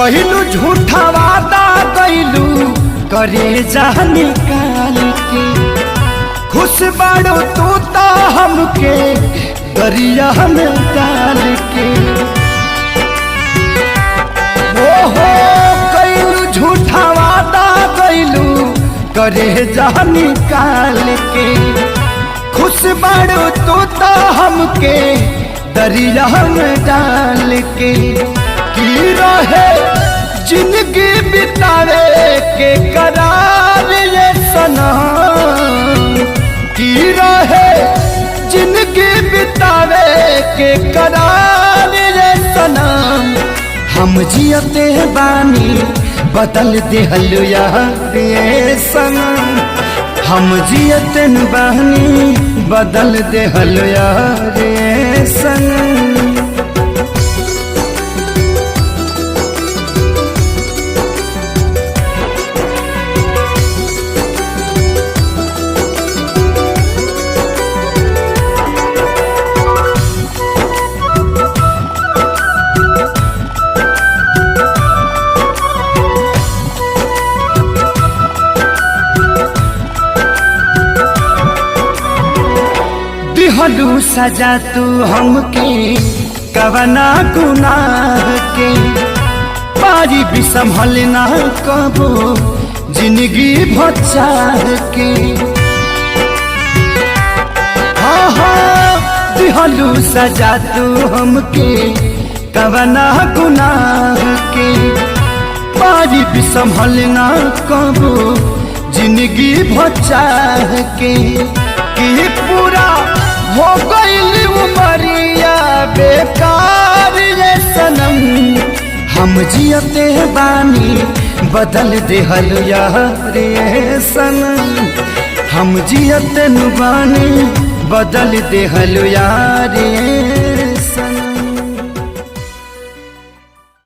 कहलू झूठा वादा कैलू करे जान निकाल के, खुश बाड़ो तू तो हमके दरिया में डाल के। ओहो कैलू झूठा वादा कैलू करे जान निकाल के, खुश बाड़ो तू तो हमके दरिया में डाल के। की रहे जिंदगी बितावे के करार ये सनम, की रहे जिंदगी बितावे के करार ये सनम। हम जियते बानी बदल देहल यार ये सनम, हम जियते बानी बदल देहल यार ये सनम। दिहलू सजा तू हमके कवना गुनाह के, पारी भी संभल ना कबो जिंदगी भचार के। हाँ हाँ दिहलू सजा तू हमके कवना गुनाह के, पारी भी संभल ना कबो जिंदगी भचार के। कि पूरा हो गई उमरिया बेकार ये सनम, हम जियते बानी बदल देहल यार ये सनम, हम जियते बानी बदल देहल यार ये